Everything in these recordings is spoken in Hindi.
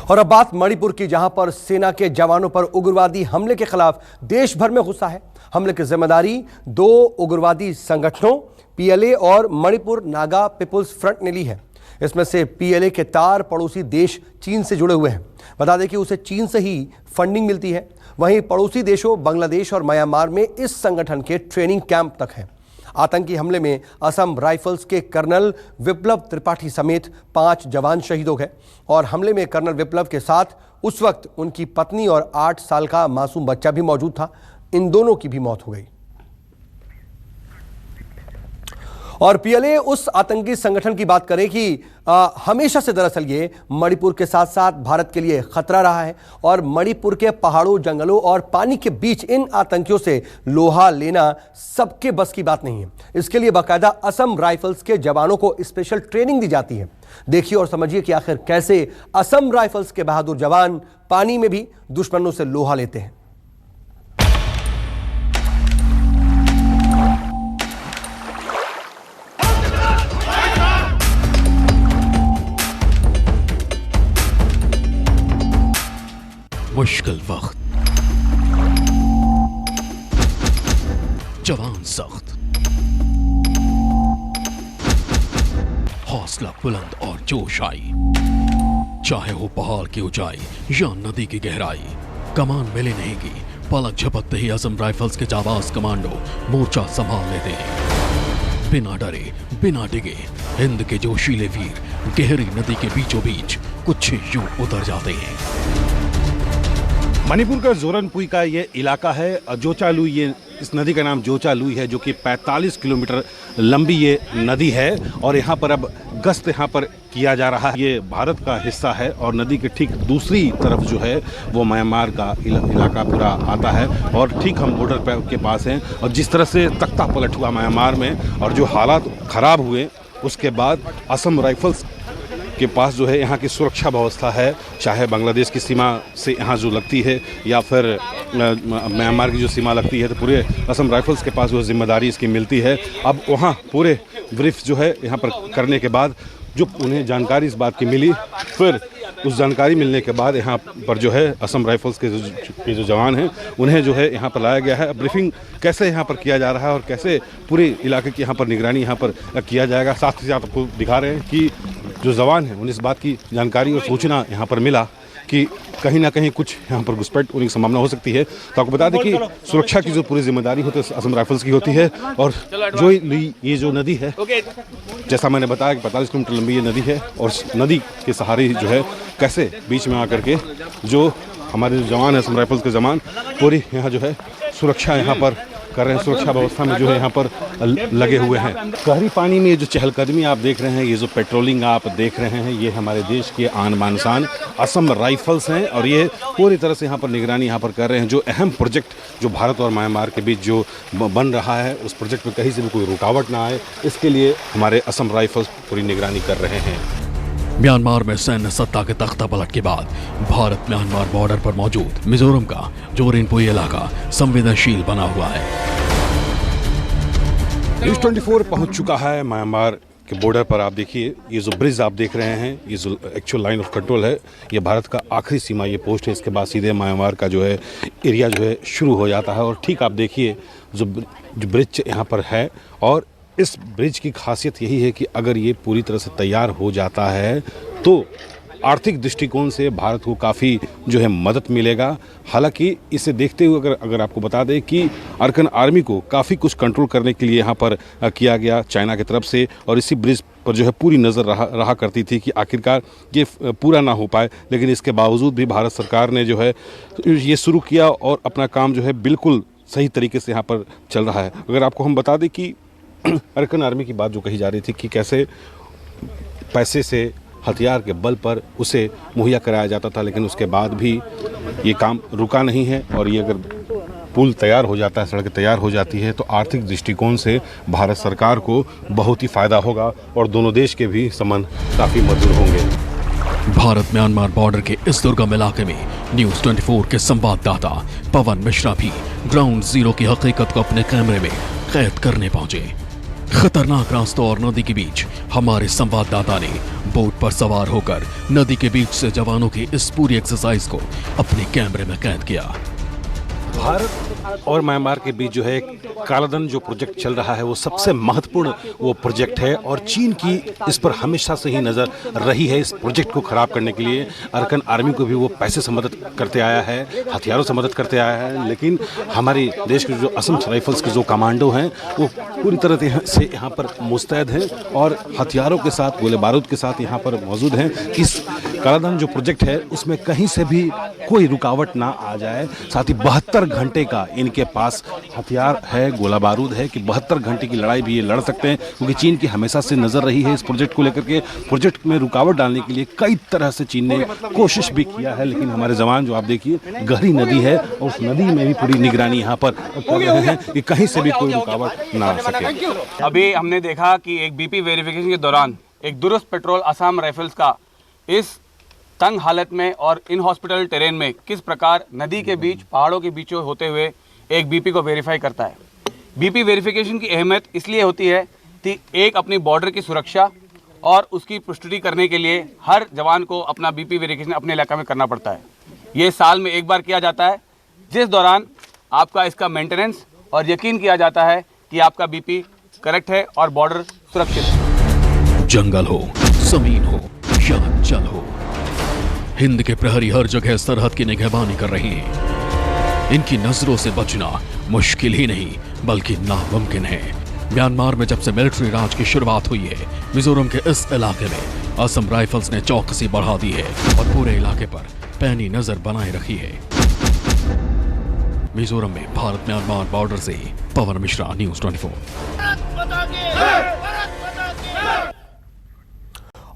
और अब बात मणिपुर की, जहां पर सेना के जवानों पर उग्रवादी हमले के खिलाफ देश भर में गुस्सा है। हमले की जिम्मेदारी दो उग्रवादी संगठनों पीएलए और मणिपुर नागा पीपुल्स फ्रंट ने ली है। इसमें से पीएलए के तार पड़ोसी देश चीन से जुड़े हुए हैं। बता दें कि उसे चीन से ही फंडिंग मिलती है। वहीं पड़ोसी देशों बांग्लादेश और म्यांमार में इस संगठन के ट्रेनिंग कैंप तक हैं। आतंकी हमले में असम राइफल्स के कर्नल विप्लव त्रिपाठी समेत 5 जवान शहीद हो गए और हमले में कर्नल विप्लव के साथ उस वक्त उनकी पत्नी और 8 साल का मासूम बच्चा भी मौजूद था। इन दोनों की भी मौत हो गई। और पीएलए उस आतंकी संगठन की बात करें कि हमेशा से दरअसल ये मणिपुर के साथ साथ भारत के लिए खतरा रहा है और मणिपुर के पहाड़ों, जंगलों और पानी के बीच इन आतंकियों से लोहा लेना सबके बस की बात नहीं है। इसके लिए बाकायदा असम राइफल्स के जवानों को स्पेशल ट्रेनिंग दी जाती है। देखिए और समझिए कि आखिर कैसे असम राइफल्स के बहादुर जवान पानी में भी दुश्मनों से लोहा लेते हैं। मुश्किल वक्त, जवान सख्त, हौसला बुलंद और जोश आई। चाहे हो पहाड़ की ऊंचाई या नदी की गहराई, कमान मिले नहीं की पलक झपकते ही असम राइफल्स के जाबाज कमांडो मोर्चा संभाल लेते हैं। बिना डरे बिना डिगे हिंद के जोशीले वीर गहरी नदी के बीचों बीच कुछ यूं उतर जाते हैं। मणिपुर का जोरनपुई का ये इलाका है, जोचालुई, ये इस नदी का नाम जोचालुई है, जो कि 45 किलोमीटर लंबी ये नदी है और यहाँ पर अब गश्त यहाँ पर किया जा रहा है। ये भारत का हिस्सा है और नदी के ठीक दूसरी तरफ जो है वो म्यांमार का इलाका पूरा आता है और ठीक हम बॉर्डर पर के पास हैं। और जिस तरह से तख्ता पलट हुआ म्यांमार में और जो हालात ख़राब हुए, उसके बाद असम राइफल्स के पास जो है यहाँ की सुरक्षा व्यवस्था है, चाहे बांग्लादेश की सीमा से यहाँ जो लगती है या फिर म्यांमार की जो सीमा लगती है, तो पूरे असम राइफल्स के पास जो जिम्मेदारी इसकी मिलती है। अब वहाँ पूरे ब्रीफ जो है यहाँ पर करने के बाद जो उन्हें जानकारी इस बात की मिली, फिर उस जानकारी मिलने के बाद यहाँ पर जो है असम राइफल्स के जो जवान हैं उन्हें जो है यहाँ पर लाया गया है। ब्रीफिंग कैसे यहाँ पर किया जा रहा है और कैसे पूरे इलाके की यहाँ पर निगरानी यहाँ पर किया जाएगा, साथ ही साथ आपको दिखा रहे हैं कि जो जवान हैं उन्हें इस बात की जानकारी और सूचना यहाँ पर मिला कि कहीं ना कहीं कुछ यहाँ पर घुसपैठ होने की संभावना हो सकती है। तो आपको बता दें कि सुरक्षा की जो पूरी जिम्मेदारी होती है असम राइफल्स की होती है। और जो ये जो नदी है, जैसा मैंने बताया कि 45 किलोमीटर लंबी ये नदी है और नदी के सहारे जो है कैसे बीच में आकर के जो हमारे जो जवान हैं असम राइफल्स के जवान पूरी यहाँ जो है सुरक्षा यहाँ पर कर रहे हैं, सुरक्षा व्यवस्था में जो है यहाँ पर लगे हुए हैं। गहरी पानी में ये जो चहलकदमी आप देख रहे हैं, ये जो पेट्रोलिंग आप देख रहे हैं, ये हमारे देश के आन बान शान असम राइफल्स हैं और ये पूरी तरह से यहाँ पर निगरानी यहाँ पर कर रहे हैं। जो अहम प्रोजेक्ट जो भारत और म्यांमार के बीच जो बन रहा है, उस प्रोजेक्ट में कहीं से भी कोई रुकावट ना आए, इसके लिए हमारे असम राइफल्स पूरी निगरानी कर रहे हैं। म्यांमार में सैन्य सत्ता के तख्ता पलट के बाद भारत म्यांमार बॉर्डर पर मौजूद मिजोरम का जोरनपुई इलाका संवेदनशील बना हुआ है। न्यूज़ 24 पहुंच चुका है म्यांमार के बॉर्डर पर। आप देखिए ये जो ब्रिज आप देख रहे हैं, ये जो एक्चुअल लाइन ऑफ कंट्रोल है, ये भारत का आखिरी सीमा ये पोस्ट है। इसके बाद सीधे म्यांमार का जो है एरिया जो है शुरू हो जाता है। और ठीक आप देखिए जो ब्रिज यहाँ पर है, और इस ब्रिज की खासियत यही है कि अगर ये पूरी तरह से तैयार हो जाता है तो आर्थिक दृष्टिकोण से भारत को काफ़ी जो है मदद मिलेगा। हालांकि इसे देखते हुए अगर आपको बता दें कि अरकान आर्मी को काफ़ी कुछ कंट्रोल करने के लिए यहाँ पर किया गया चाइना की तरफ से, और इसी ब्रिज पर जो है पूरी नज़र रहा करती थी कि आखिरकार ये पूरा ना हो पाए। लेकिन इसके बावजूद भी भारत सरकार ने जो है ये शुरू किया और अपना काम जो है बिल्कुल सही तरीके से यहाँ पर चल रहा है। अगर आपको हम बता दें कि अरकान आर्मी की बात जो कही जा रही थी कि कैसे पैसे से, हथियार के बल पर उसे मुहैया कराया जाता था, लेकिन उसके बाद भी ये काम रुका नहीं है। और ये अगर पुल तैयार हो जाता है, सड़कें तैयार हो जाती है, तो आर्थिक दृष्टिकोण से भारत सरकार को बहुत ही फ़ायदा होगा और दोनों देश के भी संबंध काफ़ी मजबूत होंगे। भारत म्यांमार बॉर्डर के इस दुर्गम इलाके में न्यूज़ 24 के संवाददाता पवन मिश्रा भी ग्राउंड जीरो की हकीकत को अपने कैमरे में कैद करने पहुंचे। खतरनाक रास्तों और नदी के बीच हमारे संवाददाता ने बोट पर सवार होकर नदी के बीच से जवानों की इस पूरी एक्सरसाइज को अपने कैमरे में कैद किया। भारत और म्यांमार के बीच जो है कालाधन जो प्रोजेक्ट चल रहा है वो सबसे महत्वपूर्ण वो प्रोजेक्ट है और चीन की इस पर हमेशा से ही नज़र रही है। इस प्रोजेक्ट को खराब करने के लिए अरकान आर्मी को भी वो पैसे से मदद करते आया है, हथियारों से मदद करते आया है, लेकिन हमारे देश के जो असम राइफल्स के जो कमांडो हैं वो पूरी तरह से यहाँ पर मुस्तैद हैं और हथियारों के साथ, गोले बारूद के साथ यहाँ पर मौजूद हैं। इस कालाधन जो प्रोजेक्ट है उसमें कहीं से भी कोई रुकावट ना आ जाए। साथ ही 72 घंटे का इनके पास हथियार है, गोला बारूद है कि 72 घंटे की लड़ाई भी ये लड़ सकते हैं, क्योंकि चीन की हमेशा से नजर रही है इस प्रोजेक्ट को लेकर के। प्रोजेक्ट में रुकावट डालने के लिए कई तरह से चीन ने कोशिश भी किया है, लेकिन हमारे जवान जो आप देखिए गहरी नदी है और उस नदी में भी पूरी निगरानी यहाँ पर कर रहे हैं कि कहीं से भी कोई रुकावट ना आ सके। अभी हमने देखा कि एक बीपी वेरिफिकेशन के दौरान एक दुरुस्त पेट्रोल असम राइफल्स का इस तंग हालत में और इन हॉस्पिटल टेरेन में किस प्रकार नदी के बीच, पहाड़ों के बीचों होते हुए एक बीपी को वेरीफाई करता है। बीपी वेरिफिकेशन की अहमियत इसलिए होती है कि एक अपनी बॉर्डर की सुरक्षा और उसकी पुष्टि करने के लिए हर जवान को अपना बीपी वेरिफिकेशन अपने इलाका में करना पड़ता है। ये साल में एक बार किया जाता है, जिस दौरान आपका इसका मेंटेनेंस और यकीन किया जाता है कि आपका बीपी करेक्ट है और बॉर्डर सुरक्षित है। जंगल हो, जमीन हो या जल हो, हिंद के प्रहरी हर जगह सरहद की निगहबानी कर रहे हैं। इनकी नजरों से बचना मुश्किल ही नहीं बल्कि नामुमकिन है। म्यांमार में जब से मिलिट्री राज की शुरुआत हुई है, मिजोरम के इस इलाके में असम राइफल्स ने चौकसी बढ़ा दी है और पूरे इलाके पर पैनी नजर बनाए रखी है। मिजोरम में भारत म्यांमार बॉर्डर से पवन मिश्रा, न्यूज़ 24।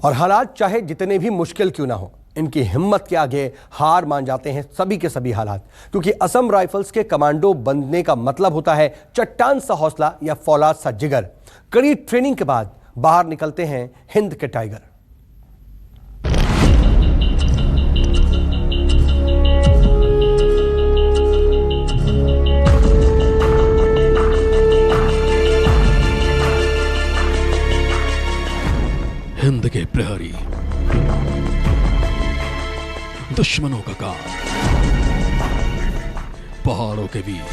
और हालात चाहे जितने भी मुश्किल क्यों ना हो, इनकी हिम्मत के आगे हार मान जाते हैं सभी के सभी हालात, क्योंकि असम राइफल्स के कमांडो बनने का मतलब होता है चट्टान सा हौसला या फौलाद सा जिगर। कड़ी ट्रेनिंग के बाद बाहर निकलते हैं हिंद के टाइगर। हिंद के प्रहरी, दुश्मनों का काम, पहाड़ों के बीच,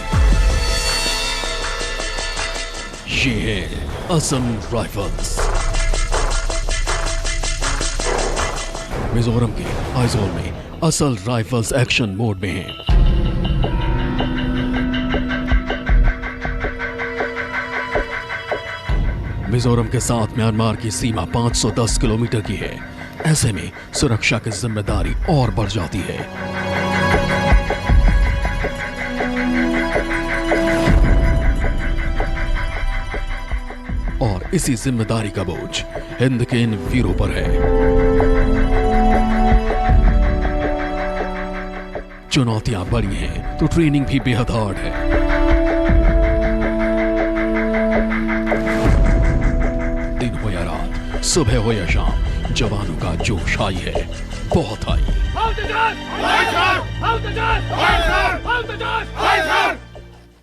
ये है असम राइफल्स। मिजोरम के आइजोल में असम राइफल्स एक्शन मोड में हैं। मिजोरम के साथ म्यांमार की सीमा 510 किलोमीटर की है। ऐसे में सुरक्षा की जिम्मेदारी और बढ़ जाती है। और इसी जिम्मेदारी का बोझ हिंद के इन वीरों पर है। चुनौतियां बड़ी हैं तो ट्रेनिंग भी बेहद हार्ड है। दिन हो या रात, सुबह हो या शाम, जवानों का जोश हाई है, बहुत हाई।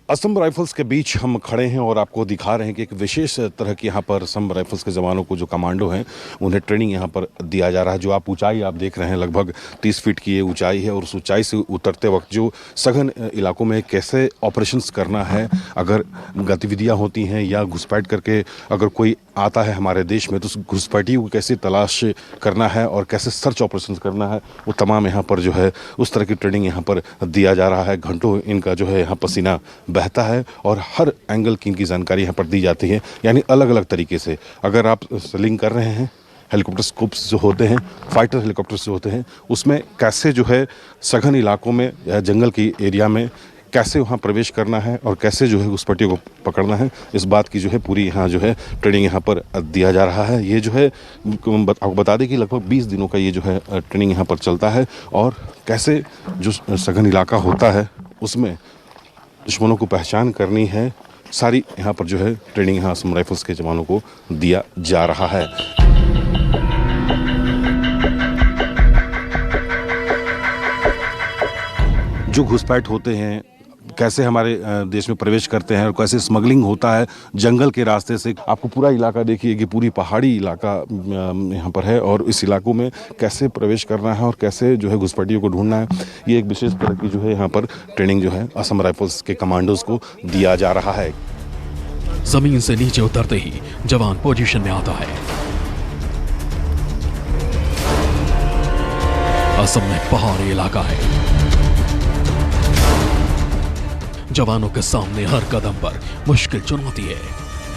असम राइफल्स के बीच हम खड़े हैं और आपको दिखा रहे हैं कि एक विशेष तरह की यहाँ पर असम राइफल्स के जवानों को, जो कमांडो हैं, उन्हें ट्रेनिंग यहाँ पर दिया जा रहा है। जो आप ऊंचाई आप देख रहे हैं, लगभग 30 फीट की ये ऊंचाई है और उस ऊंचाई से उतरते वक्त जो सघन इलाकों में कैसे ऑपरेशंस करना है, अगर गतिविधियाँ होती हैं या घुसपैठ करके अगर कोई आता है हमारे देश में तो उस घुसपैठी को कैसे तलाश करना है और कैसे सर्च ऑपरेशंस करना है, वो तमाम यहाँ पर जो है उस तरह की ट्रेनिंग यहाँ पर दिया जा रहा है। घंटों इनका जो है यहाँ पसीना बहता है और हर एंगल की इनकी जानकारी यहाँ पर दी जाती है, यानी अलग अलग तरीके से। अगर आप सेलिंग कर रहे हैं, हेलीकॉप्टर स्कूप्स जो होते हैं, फाइटर हेलीकॉप्टर्स जो होते हैं, उसमें कैसे जो है सघन इलाकों में या जंगल की एरिया में कैसे वहाँ प्रवेश करना है और कैसे जो है उस पट्टियों को पकड़ना है, इस बात की जो है पूरी यहाँ जो है ट्रेनिंग यहाँ पर दिया जा रहा है। ये जो है आपको बता दें कि लगभग 20 दिनों का ये जो है ट्रेनिंग यहाँ पर चलता है और कैसे जो सघन इलाका होता है उसमें दुश्मनों को पहचान करनी है, सारी यहाँ पर जो है ट्रेनिंग यहाँ असम राइफल्स के जवानों को दिया जा रहा है। जो घुसपैठ होते हैं कैसे हमारे देश में प्रवेश करते हैं और कैसे स्मगलिंग होता है जंगल के रास्ते से। आपको पूरा इलाका देखिए कि पूरी पहाड़ी इलाका यहाँ पर है और इस इलाकों में कैसे प्रवेश करना है और कैसे जो है घुसपैठियों को ढूंढना है, ये एक विशेष तरह की जो है यहाँ पर ट्रेनिंग जो है असम राइफल्स के कमांडोज को दिया जा रहा है। जमीन से नीचे उतरते ही जवान पोजीशन में आता है। असम में पहाड़ी इलाका है। जवानों के सामने हर कदम पर मुश्किल चुनौती है।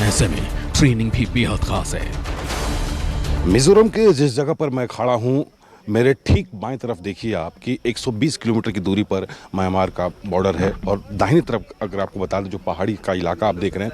ऐसे में ट्रेनिंग भी बेहद खास है। मिजोरम के जिस जगह पर मैं खड़ा हूँ, मेरे ठीक बाएं तरफ देखिए आप कि 120 किलोमीटर की दूरी पर म्यांमार का बॉर्डर है और दाहिनी तरफ अगर आपको बता दें जो पहाड़ी का इलाका आप देख रहे हैं,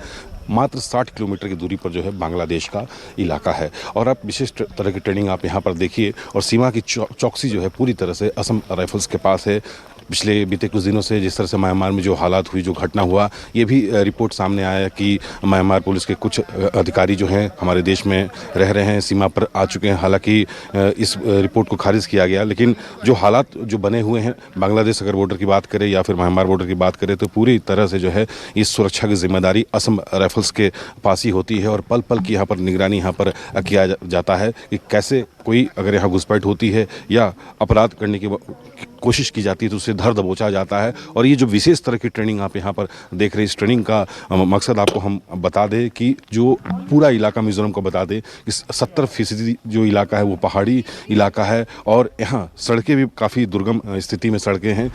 मात्र 60 किलोमीटर की दूरी पर जो है बांग्लादेश का इलाका है। और आप विशेष तरह की ट्रेनिंग आप यहाँ पर देखिए और सीमा की चौकसी जो है पूरी तरह से असम राइफल्स के पास है। पिछले बीते कुछ दिनों से जिस तरह से म्यांमार में जो हालात हुई, जो घटना हुआ, ये भी रिपोर्ट सामने आया कि म्यांमार पुलिस के कुछ अधिकारी जो हैं हमारे देश में रह रहे हैं, सीमा पर आ चुके हैं। हालांकि इस रिपोर्ट को खारिज किया गया, लेकिन जो हालात जो बने हुए हैं बांग्लादेश अगर बॉर्डर की बात करें या फिर म्यांमार बॉर्डर की बात करें तो पूरी तरह से जो है इस सुरक्षा की जिम्मेदारी असम राइफल्स के पास ही होती है और पल पल की यहाँ पर निगरानी यहाँ पर किया जाता है कि कैसे कोई अगर यहाँ घुसपैठ होती है या अपराध करने की कोशिश की जाती है तो उसे धर दबोचा जाता है। और ये जो विशेष तरह की ट्रेनिंग आप यहाँ पर देख रहे हैं, इस ट्रेनिंग का मकसद आपको हम बता दें कि जो पूरा इलाका मिजोरम को बता दें कि 70% जो इलाका है वो पहाड़ी इलाका है और यहाँ सड़कें भी काफ़ी दुर्गम स्थिति में सड़कें हैं।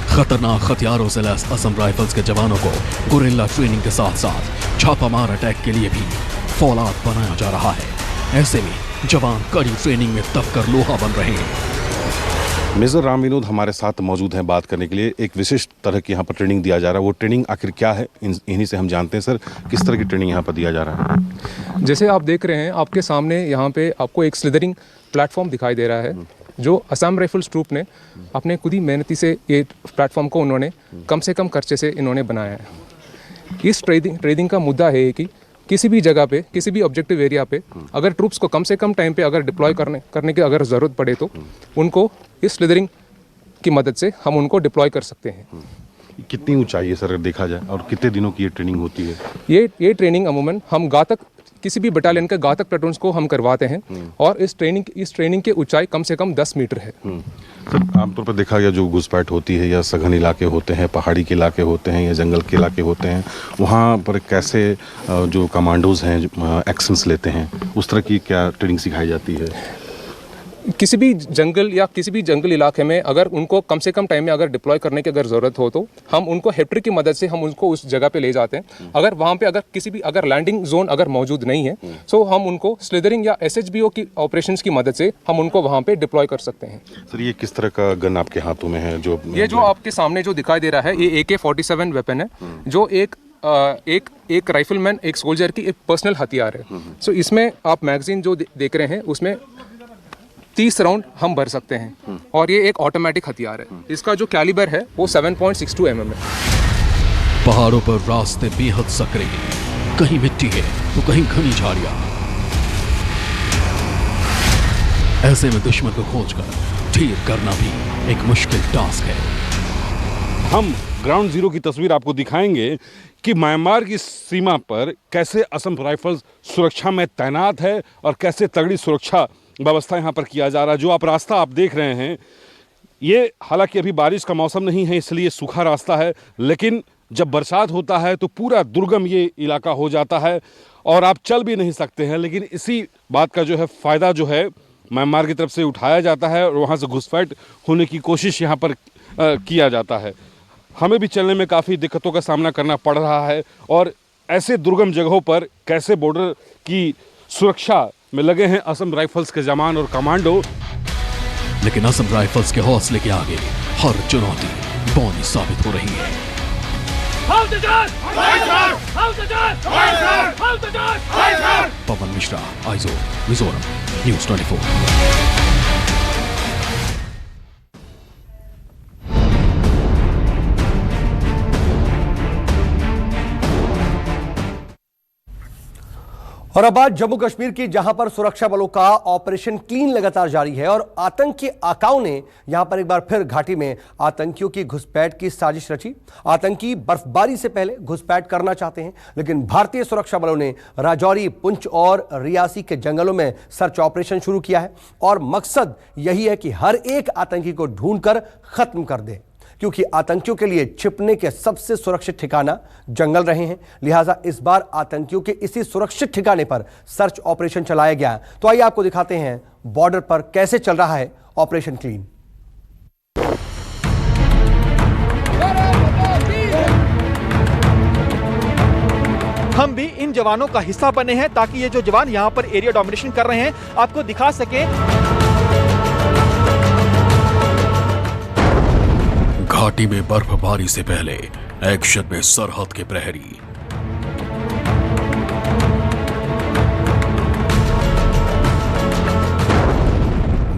खतरनाक हथियारों से लैस असम राइफल्स के जवानों को गुरिल्ला ट्रेनिंग के साथ साथ छापामार अटैक के लिए भी फौलाद बनाया जा रहा है। ऐसे में जवान कड़ी ट्रेनिंग में दबकर लोहा बन रहे हैं। मेजर राम विनोद हमारे साथ मौजूद हैं बात करने के लिए। एक विशेष तरह की यहाँ पर ट्रेनिंग दिया जा रहा है, वो ट्रेनिंग आखिर क्या है इन्हीं से हम जानते हैं। सर, किस तरह की ट्रेनिंग यहाँ पर दिया जा रहा है? जैसे आप देख रहे हैं, आपके सामने यहाँ पे आपको एक स्लिदरिंग प्लेटफॉर्म दिखाई दे रहा है जो असम राइफल्स ट्रूप ने अपने खुद ही मेहनती से ये प्लेटफॉर्म को उन्होंने कम से कम खर्चे से इन्होंने बनाया है। इस ट्रेनिंग का मुद्दा है कि किसी भी जगह पे, किसी भी ऑब्जेक्टिव एरिया पे अगर ट्रूप्स को कम से कम टाइम पे अगर डिप्लॉय करने की अगर ज़रूरत पड़े तो उनको इस स्लिदरिंग की मदद से हम उनको डिप्लॉय कर सकते हैं। कितनी ऊंचाई है सर देखा जाए और कितने दिनों की ये ट्रेनिंग होती है? ये ट्रेनिंग अमूमन हम घातक किसी भी बटालियन के घातक प्लेटून्स को हम करवाते हैं और इस ट्रेनिंग की ऊंचाई कम से कम 10 मीटर है। सर, आमतौर पर देखा गया जो घुसपैठ होती है या सघन इलाके होते हैं, पहाड़ी के इलाके होते हैं या जंगल के इलाके होते हैं, वहाँ पर कैसे जो कमांडोज हैं एक्शंस लेते हैं, उस तरह की क्या ट्रेनिंग सिखाई जाती है? किसी भी जंगल इलाके में अगर उनको कम से कम टाइम में अगर डिप्लॉय करने की अगर ज़रूरत हो तो हम उनको हेप्टर की मदद से हम उनको उस जगह पे ले जाते हैं। अगर वहाँ पे अगर किसी भी अगर लैंडिंग जोन अगर मौजूद नहीं है तो हम उनको स्लिदरिंग या SHBO की ऑपरेशंस की मदद से हम उनको वहाँ पे डिप्लॉय कर सकते हैं। सर, ये किस तरह का गन आपके हाथों में है? ये जो आपके सामने जो दिखाई दे रहा है, ये AK-47 वेपन है जो एक राइफलमैन, एक सोल्जर की एक पर्सनल हथियार है। सो इसमें आप मैगजीन जो देख रहे हैं उसमें 30 राउंड हम भर सकते हैं और ये एक ऑटोमेटिक हथियार है। इसका जो कैलिबर है वो 7.62 mm है। पहाड़ों पर रास्ते बेहद सकरे, कहीं मिट्टी है तो कहीं घनी झाड़ियां। ऐसे में दुश्मन को खोजकर ढेर करना भी एक मुश्किल टास्क है। हम ग्राउंड जीरो की तस्वीर आपको दिखाएंगे कि म्यांमार की सीमा पर कैसे असम राइफल्स सुरक्षा में तैनात है और कैसे तगड़ी सुरक्षा व्यवस्था यहाँ पर किया जा रहा है। जो आप रास्ता आप देख रहे हैं, ये हालांकि अभी बारिश का मौसम नहीं है इसलिए सूखा रास्ता है, लेकिन जब बरसात होता है तो पूरा दुर्गम ये इलाका हो जाता है और आप चल भी नहीं सकते हैं। लेकिन इसी बात का जो है फ़ायदा जो है म्यांमार की तरफ से उठाया जाता है और वहाँ से घुसपैठ होने की कोशिश यहाँ पर किया जाता है। हमें भी चलने में काफ़ी दिक्कतों का सामना करना पड़ रहा है और ऐसे दुर्गम जगहों पर कैसे बॉर्डर की सुरक्षा में लगे हैं असम राइफल्स के जवान और कमांडो। लेकिन असम राइफल्स के हौसले के आगे हर चुनौती बौनी साबित हो रही है। पवन मिश्रा, आइजोल, मिजोरम, न्यूज़ 24। और अब बात जम्मू कश्मीर की, जहां पर सुरक्षा बलों का ऑपरेशन क्लीन लगातार जारी है और आतंकी आकाओं ने यहां पर एक बार फिर घाटी में आतंकियों की घुसपैठ की साजिश रची। आतंकी बर्फबारी से पहले घुसपैठ करना चाहते हैं, लेकिन भारतीय सुरक्षा बलों ने राजौरी, पुंछ और रियासी के जंगलों में सर्च ऑपरेशन शुरू किया है और मकसद यही है कि हर एक आतंकी को ढूंढकर खत्म कर दे, क्योंकि आतंकियों के लिए छिपने के सबसे सुरक्षित ठिकाना जंगल रहे हैं। लिहाजा इस बार आतंकियों के इसी सुरक्षित ठिकाने पर सर्च ऑपरेशन चलाया गया। तो आइए आपको दिखाते हैं बॉर्डर पर कैसे चल रहा है ऑपरेशन क्लीन। हम भी इन जवानों का हिस्सा बने हैं ताकि ये जो जवान यहाँ पर एरिया डोमिनेशन कर रहे हैं आपको दिखा सकें। घाटी में बर्फबारी से पहले एक्शन में सरहद के प्रहरी।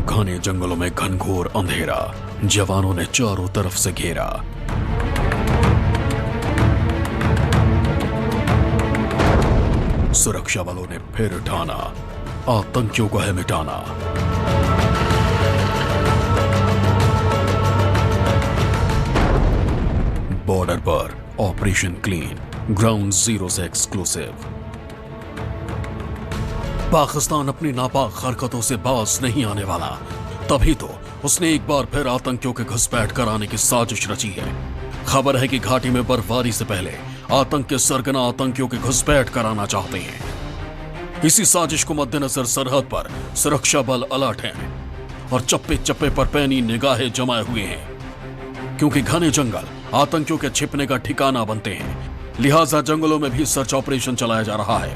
घने जंगलों में घनघोर अंधेरा, जवानों ने चारों तरफ से घेरा। सुरक्षा बलों ने फिर ठाना आतंकियों को है मिटाना। बॉर्डर पर ऑपरेशन क्लीन, ग्राउंड जीरो से एक्सक्लूसिव। पाकिस्तान अपनी नापाक हरकतों से बाज नहीं आने वाला, तभी तो उसने एक बार फिर आतंकियों के घुसपैठ कराने की साजिश रची है। खबर है कि घाटी में बर्फबारी से पहले आतंक के सरगना आतंकियों के घुसपैठ कराना चाहते हैं। इसी साजिश को मद्देनजर सरहद पर सुरक्षा बल अलर्ट हैं और चप्पे चप्पे पर पैनी निगाहें जमाए हुए हैं, क्योंकि घने जंगल आतंकियों के छिपने का ठिकाना बनते हैं। लिहाजा जंगलों में भी सर्च ऑपरेशन चलाया जा रहा है।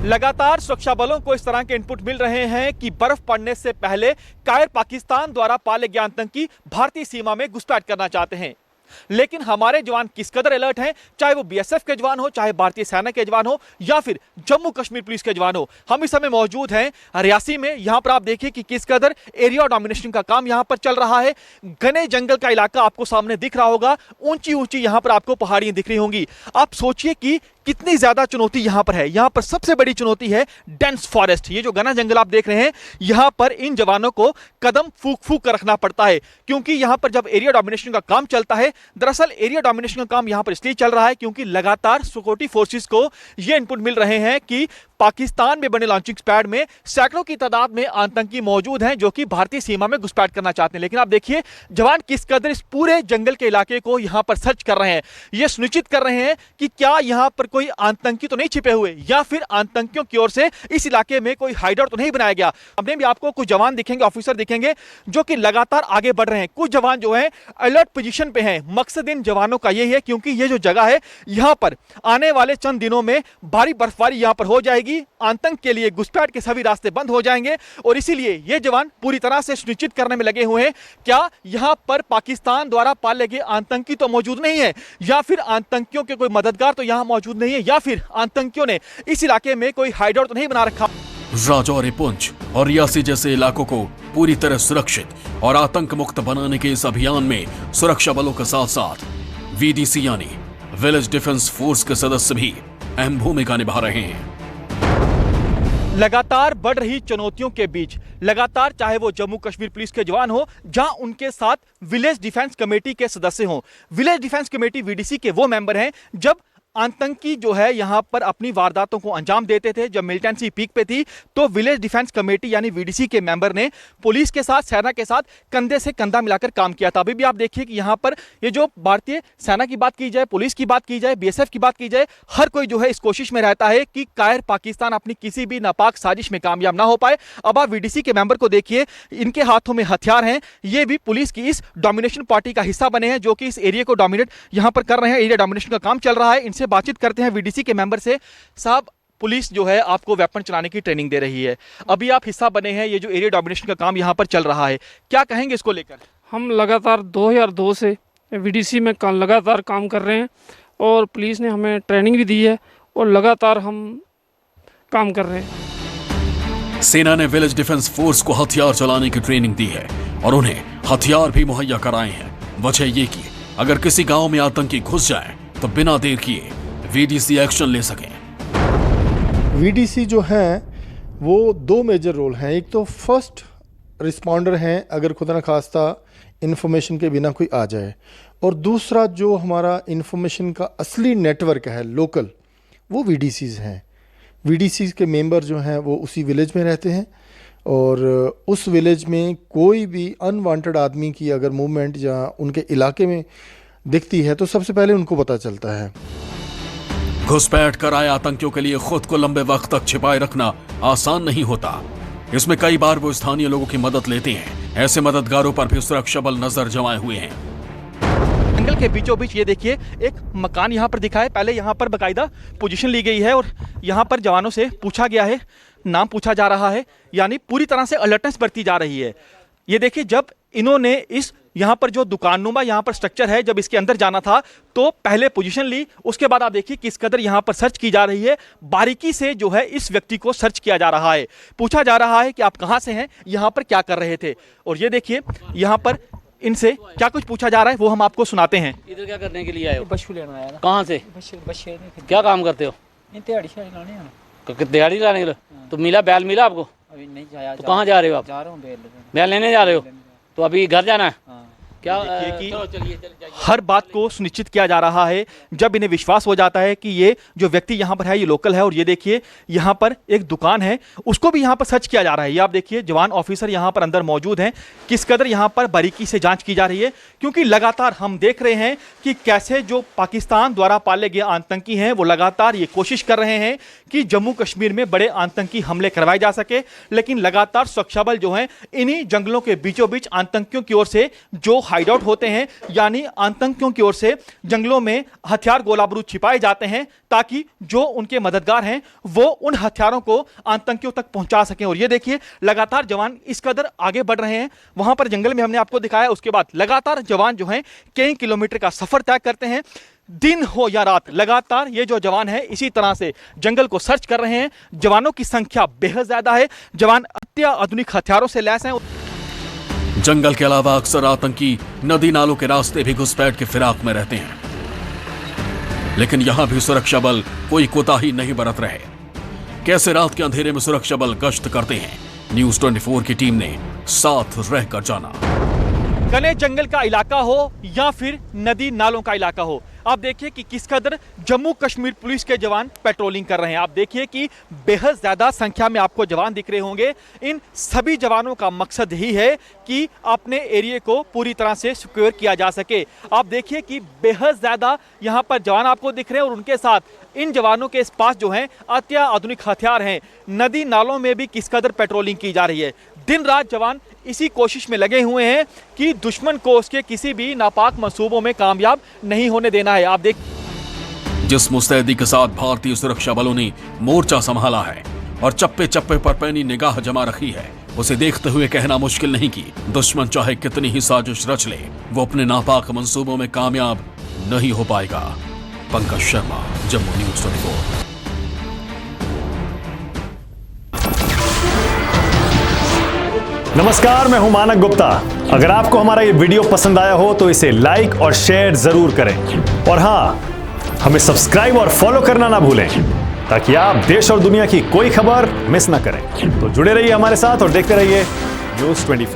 लगातार सुरक्षा बलों को इस तरह के इनपुट मिल रहे हैं कि बर्फ पड़ने से पहले कायर पाकिस्तान द्वारा पाले गए आतंकी भारतीय सीमा में घुसपैठ करना चाहते हैं। लेकिन हमारे जवान किस कदर अलर्ट हैं, चाहे वो बीएसएफ के जवान हो, चाहे भारतीय सेना के जवान हो या फिर जम्मू कश्मीर पुलिस के जवान हो। हम इस समय मौजूद हैं रियासी में। यहां पर आप देखिए कि किस कदर एरिया डोमिनेशन का काम यहां पर चल रहा है। घने जंगल का इलाका आपको सामने दिख रहा होगा, ऊंची ऊंची यहां पर आपको पहाड़ियां दिख रही होंगी। आप सोचिए कि कितनी ज्यादा चुनौती यहां पर है। यहां पर सबसे बड़ी चुनौती है डेंस फॉरेस्ट। ये जो घना जंगल आप देख रहे हैं, यहां पर इन जवानों को कदम फूक फूक कर रखना पड़ता है, क्योंकि यहां पर जब एरिया डोमिनेशन का काम चलता है, दरअसल एरिया डोमिनेशन का काम यहां पर इसलिए चल रहा है क्योंकि लगातार सिक्योरिटी फोर्सेस को यह इनपुट मिल रहे हैं कि पाकिस्तान में बने लॉन्चिंग पैड में सैकड़ों की तादाद में आतंकी मौजूद हैं जो कि भारतीय सीमा में घुसपैठ करना चाहते हैं। लेकिन आप देखिए जवान किस कदर इस पूरे जंगल के इलाके को यहां पर सर्च कर रहे हैं। यह सुनिश्चित कर रहे हैं कि क्या यहां पर कोई आतंकी तो नहीं छिपे हुए या फिर आतंकियों की ओर से इस इलाके में कोई हाइडआउट तो नहीं बनाया गया। हमने भी आपको कुछ जवान दिखेंगे, ऑफिसर दिखेंगे जो कि लगातार आगे बढ़ रहे हैं। कुछ जवान जो है अलर्ट पोजीशन पे हैं। मकसद इन जवानों का यही है क्योंकि ये जो जगह है यहां पर आने वाले चंद दिनों में भारी बर्फबारी यहां पर हो जाएगी। आतंक के लिए घुसपैठ के सभी रास्ते बंद हो जाएंगे और इसीलिए ये जवान पूरी तरह से सुनिश्चित करने में लगे हुए हैं क्या यहां पर पाकिस्तान द्वारा पाले गए आतंकी तो मौजूद नहीं है या फिर आतंकियों के कोई मददगार तो यहां मौजूद नहीं है या फिर आतंकियों ने इस इलाके में कोई हाइडआउट तो नहीं बना रखा। राजौरी, पुंछ और रियासी जैसे इलाकों को पूरी तरह सुरक्षित और आतंक मुक्त बनाने के इस अभियान में सुरक्षा बलों के साथ साथ वीडीसी यानी विलेज डिफेंस फोर्स के सदस्य भी अहम भूमिका निभा रहे हैं। लगातार बढ़ रही चुनौतियों के बीच लगातार चाहे वो जम्मू कश्मीर पुलिस के जवान हो, जहां उनके साथ विलेज डिफेंस कमेटी के सदस्य हों। विलेज डिफेंस कमेटी वीडीसी के वो मेंबर हैं जब आतंकी जो है यहां पर अपनी वारदातों को अंजाम देते थे, जब मिलिटेंसी पीक पे थी, तो विलेज डिफेंस कमेटी यानी वीडीसी के मेंबर ने पुलिस के साथ, सेना के साथ कंधे से कंधा मिलाकर काम किया था। अभी भी आप देखिए कि यहां पर ये जो भारतीय सेना की बात की जाए, पुलिस की बात की जाए, बीएसएफ की बात की जाए, हर कोई जो है इस कोशिश में रहता है कि कायर पाकिस्तान अपनी किसी भी नापाक साजिश में कामयाब ना हो पाए। अब आप वीडीसी के मेंबर को देखिए, इनके हाथों में हथियार हैं। ये भी पुलिस की इस डोमिनेशन पार्टी का हिस्सा बने हैं जो कि इस एरिया को डोमिनेट यहां पर कर रहे हैं। एरिया डोमिनेशन का काम चल रहा है। इनसे बातचीत करते हैं वीडीसी के मेंबर से। साहब, पुलिस जो है आपको वेपन चलाने की ट्रेनिंग दे रही है, अभी आप हिस्सा बने हैं, ये जो एरिया डोमिनेशन का काम यहाँ पर चल रहा है, क्या कहेंगे इसको लेकर? हम लगातार 2002 से वीडीसी में लगातार काम कर रहे हैं और पुलिस ने हमें ट्रेनिंग भी दी है और लगातार हम काम कर रहे हैं। सेना ने विलेज डिफेंस फोर्स को हथियार चलाने की ट्रेनिंग दी है और उन्हें हथियार भी मुहैया कराए हैं। वजह ये कि अगर किसी गांव में आतंकी घुस जाए तो बिना देर किए वीडीसी एक्शन ले सके। वीडीसी जो हैं वो दो मेजर रोल हैं। एक तो फर्स्ट रिस्पॉन्डर हैं अगर खुदा न खास्ता इन्फॉर्मेशन के बिना कोई आ जाए, और दूसरा जो हमारा इन्फॉर्मेशन का असली नेटवर्क है लोकल, वो वीडीसीज़ हैं। वीडीसीज़ के मेंबर जो हैं वो उसी विलेज में रहते हैं, और उस विलेज में कोई भी अनवांटेड आदमी की अगर मूवमेंट या उनके इलाके में दिखती है तो सबसे पहले उनको पता चलता है। घुसपैठ कर आए आतंकियों के लिए खुद को लंबे वक्त तक छिपाए रखना आसान नहीं होता। इसमें कई बार वो स्थानीय लोगों की मदद लेते हैं। ऐसे मददगारों पर भी सुरक्षा बल नजर जमाए हुए हैं। जंगल के बीचों बीच ये देखिए एक मकान यहाँ पर दिखा है। पहले यहाँ पर बाकायदा पोजीशन ली गई है और यहाँ पर जवानों से पूछा गया है, नाम पूछा जा रहा है, यानी पूरी तरह से अलर्टनेस बरती जा रही है। ये देखिए जब इन्होंने इस यहाँ पर जो दुकाननुमा यहाँ पर स्ट्रक्चर है, जब इसके अंदर जाना था तो पहले पोजीशन ली, उसके बाद आप देखिए किस कदर यहाँ पर सर्च की जा रही है। बारीकी से जो है इस व्यक्ति को सर्च किया जा रहा है, पूछा जा रहा है कि आप कहाँ से हैं, यहाँ पर क्या कर रहे थे। और ये देखिए यहाँ पर इनसे क्या कुछ पूछा जा रहा है वो हम आपको सुनाते हैं। इधर क्या करने के लिए आए हो? बशु लेना आया था। कहाँ से? बशे क्या काम करते हो? दिहाड़ी शाड़ी लाने हैं। दिहाड़ी लाने के लिए? तो मिला बैल मिला आपको? अभी नहीं जाया। तो कहाँ जा रहे हो आप? जा रहा हूँ बैल लेने जा रहे हो? तो अभी घर जाना है? क्या कि हर बात को सुनिश्चित किया जा रहा है जब इन्हें विश्वास हो जाता है कि ये जो व्यक्ति यहाँ पर है ये लोकल है। और ये देखिए यहाँ पर एक दुकान है, उसको भी यहाँ पर सर्च किया जा रहा है। ये आप देखिए जवान ऑफिसर यहाँ पर अंदर मौजूद हैं, किस कदर यहाँ पर बारीकी से जांच की जा रही है, क्योंकि लगातार हम देख रहे हैं कि कैसे जो पाकिस्तान द्वारा पाले गए आतंकी हैं वो लगातार ये कोशिश कर रहे हैं कि जम्मू कश्मीर में बड़े आतंकी हमले करवाए जा सके। लेकिन लगातार सुरक्षा बल जो है इन्हीं जंगलों के बीचों बीच आतंकियों की ओर से जो हाइड आउट होते हैं, यानी आतंकियों की ओर से जंगलों में हथियार गोला बारूद छिपाए जाते हैं ताकि जो उनके मददगार हैं वो उन हथियारों को आतंकियों तक पहुंचा सकें। और ये देखिए लगातार जवान इस कदर आगे बढ़ रहे हैं। वहां पर जंगल में हमने आपको दिखाया, उसके बाद लगातार जवान जो हैं कई किलोमीटर का सफर तय करते हैं, दिन हो या रात लगातार ये जो जवान है इसी तरह से जंगल को सर्च कर रहे हैं। जवानों की संख्या बेहद ज्यादा है, जवान अत्याधुनिक हथियारों से लैस हैं। जंगल के अलावा अक्सर आतंकी नदी नालों के रास्ते भी घुसपैठ के फिराक में रहते हैं, लेकिन यहां भी सुरक्षा बल कोई कोताही नहीं बरत रहे। कैसे रात के अंधेरे में सुरक्षा बल गश्त करते हैं, न्यूज़ 24 की टीम ने साथ रहकर जाना। घने जंगल का इलाका हो या फिर नदी नालों का इलाका हो, आप देखिए कि किस कदर जम्मू कश्मीर पुलिस के जवान पेट्रोलिंग कर रहे हैं। आप देखिए कि बेहद ज़्यादा संख्या में आपको जवान दिख रहे होंगे। इन सभी जवानों का मकसद ही है कि अपने एरिया को पूरी तरह से सिक्योर किया जा सके। आप देखिए कि बेहद ज़्यादा यहाँ पर जवान आपको दिख रहे हैं और उनके साथ इन जवानों के पास जो हैं अत्याधुनिक हथियार हैं। नदी नालों में भी किस कदर पेट्रोलिंग की जा रही है। दिन रात जवान इसी कोशिश में लगे हुए हैं कि दुश्मन को उसके किसी भी नापाक मंसूबों में कामयाब नहीं होने देना है। आप देख जिस मुस्तैदी के साथ भारतीय सुरक्षा बलों ने मोर्चा संभाला है और चप्पे चप्पे पर पैनी निगाह जमा रखी है, उसे देखते हुए कहना मुश्किल नहीं कि दुश्मन चाहे कितनी ही साजिश रच ले, वो अपने नापाक मंसूबों में कामयाब नहीं हो पाएगा। पंकज शर्मा, जम्मू न्यूज़ 24। नमस्कार, मैं हूं मानक गुप्ता। अगर आपको हमारा ये वीडियो पसंद आया हो तो इसे लाइक और शेयर जरूर करें, और हाँ, हमें सब्सक्राइब और फॉलो करना ना भूलें ताकि आप देश और दुनिया की कोई खबर मिस ना करें। तो जुड़े रहिए हमारे साथ और देखते रहिए न्यूज़ 24।